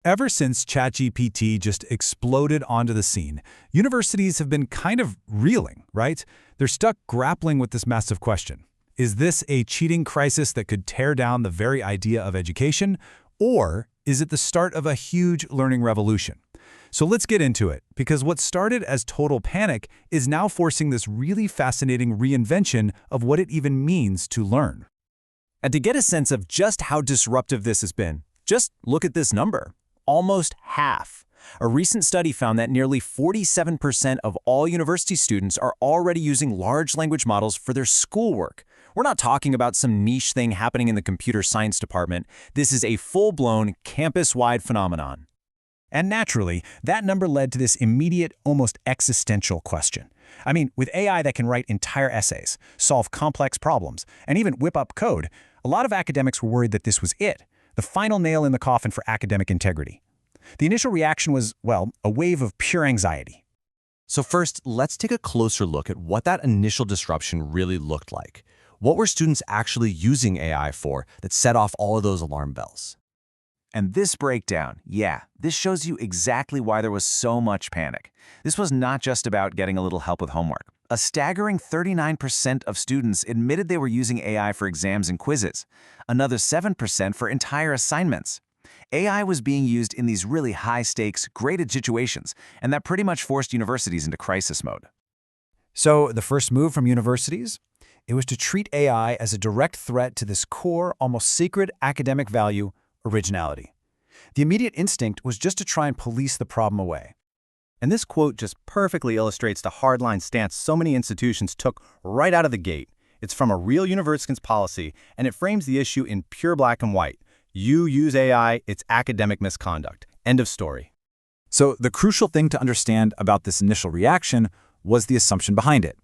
Ever since ChatGPT just exploded onto the scene, universities have been kind of reeling, right? They're stuck grappling with this massive question. Is this a cheating crisis that could tear down the very idea of education? Or is it the start of a huge learning revolution? So let's get into it, because what started as total panic is now forcing this really fascinating reinvention of what it even means to learn. And to get a sense of just how disruptive this has been, just look at this number. Almost half. A recent study found that nearly 47% of all university students are already using large language models for their schoolwork. We're not talking about some niche thing happening in the computer science department. This is a full-blown, campus-wide phenomenon. And naturally, that number led to this immediate, almost existential question. I mean, with AI that can write entire essays, solve complex problems, and even whip up code, a lot of academics were worried that this was it, the final nail in the coffin for academic integrity. The initial reaction was, well, a wave of pure anxiety. So first, let's take a closer look at what that initial disruption really looked like. What were students actually using AI for that set off all of those alarm bells? And this breakdown, this shows you exactly why there was so much panic. This was not just about getting a little help with homework. A staggering 39% of students admitted they were using AI for exams and quizzes. Another 7% for entire assignments. AI was being used in these really high-stakes, graded situations, and that pretty much forced universities into crisis mode. So the first move from universities? It was to treat AI as a direct threat to this core, almost sacred academic value, originality. The immediate instinct was just to try and police the problem away. And this quote just perfectly illustrates the hardline stance so many institutions took right out of the gate. It's from a real university's policy, and it frames the issue in pure black and white. You use AI, it's academic misconduct. End of story. So the crucial thing to understand about this initial reaction was the assumption behind it.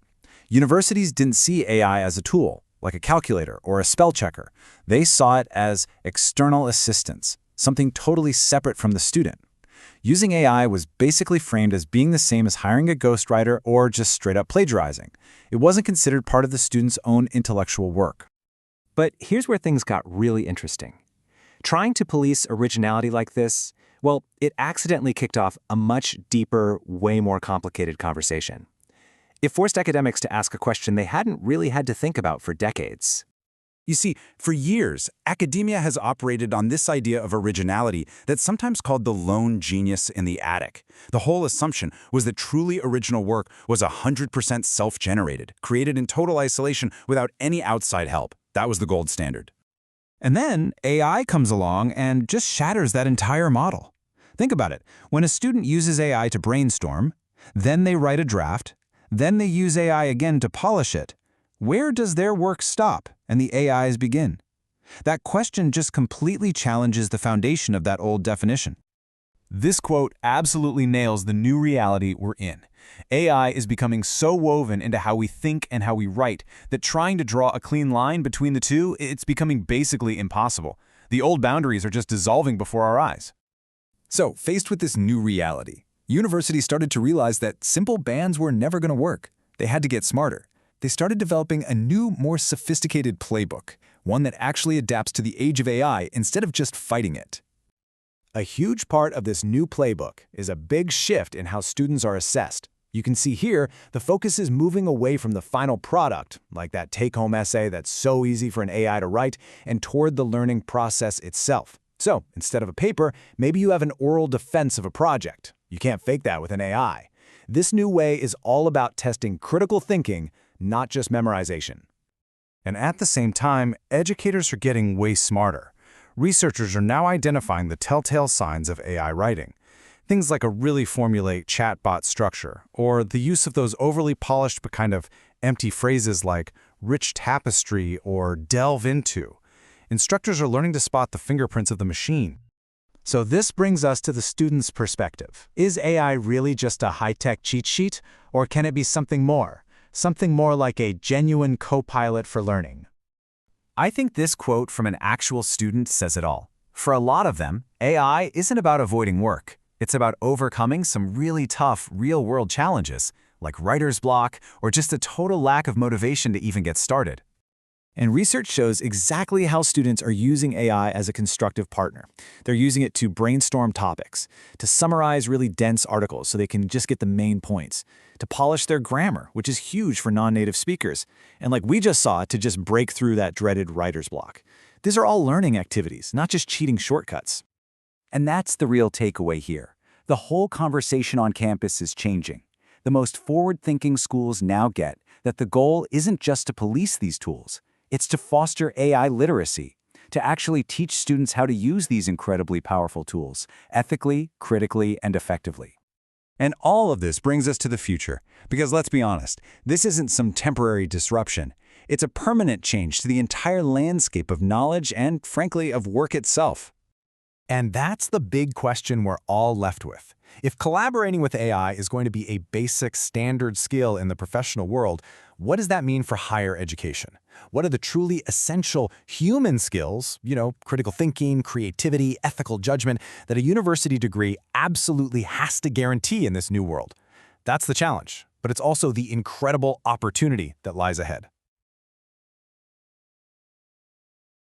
Universities didn't see AI as a tool, like a calculator or a spell checker. They saw it as external assistance, something totally separate from the student. Using AI was basically framed as being the same as hiring a ghostwriter or just straight-up plagiarizing. It wasn't considered part of the student's own intellectual work. But here's where things got really interesting. Trying to police originality like this, well, it accidentally kicked off a much deeper, way more complicated conversation. It forced academics to ask a question they hadn't really had to think about for decades. You see, for years, academia has operated on this idea of originality that's sometimes called the lone genius in the attic. The whole assumption was that truly original work was 100% self-generated, created in total isolation without any outside help. That was the gold standard. And then AI comes along and just shatters that entire model. Think about it. When a student uses AI to brainstorm, then they write a draft, then they use AI again to polish it, where does their work stop and the AI's begin? That question just completely challenges the foundation of that old definition. This quote absolutely nails the new reality we're in. AI is becoming so woven into how we think and how we write that trying to draw a clean line between the two, it's becoming basically impossible. The old boundaries are just dissolving before our eyes. So, faced with this new reality, universities started to realize that simple bans were never going to work. They had to get smarter. They started developing a new, more sophisticated playbook, one that actually adapts to the age of AI instead of just fighting it. A huge part of this new playbook is a big shift in how students are assessed. You can see here, the focus is moving away from the final product, like that take-home essay that's so easy for an AI to write, and toward the learning process itself. So, instead of a paper, maybe you have an oral defense of a project. You can't fake that with an AI. This new way is all about testing critical thinking, not just memorization. And at the same time, educators are getting way smarter. Researchers are now identifying the telltale signs of AI writing. Things like a really formulaic chatbot structure, or the use of those overly polished but kind of empty phrases like rich tapestry or delve into. Instructors are learning to spot the fingerprints of the machine. So this brings us to the student's perspective. Is AI really just a high-tech cheat sheet, or can it be something more? Something more like a genuine co-pilot for learning? I think this quote from an actual student says it all. For a lot of them, AI isn't about avoiding work. It's about overcoming some really tough, real-world challenges, like writer's block or just a total lack of motivation to even get started. And research shows exactly how students are using AI as a constructive partner. They're using it to brainstorm topics, to summarize really dense articles so they can just get the main points, to polish their grammar, which is huge for non-native speakers, and like we just saw, to just break through that dreaded writer's block. These are all learning activities, not just cheating shortcuts. And that's the real takeaway here. The whole conversation on campus is changing. The most forward-thinking schools now get that the goal isn't just to police these tools. It's to foster AI literacy, to actually teach students how to use these incredibly powerful tools, ethically, critically, and effectively. And all of this brings us to the future, because let's be honest, this isn't some temporary disruption. It's a permanent change to the entire landscape of knowledge and, frankly, of work itself. And that's the big question we're all left with. If collaborating with AI is going to be a basic standard skill in the professional world, what does that mean for higher education? What are the truly essential human skills, critical thinking, creativity, ethical judgment, that a university degree absolutely has to guarantee in this new world? That's the challenge, but it's also the incredible opportunity that lies ahead.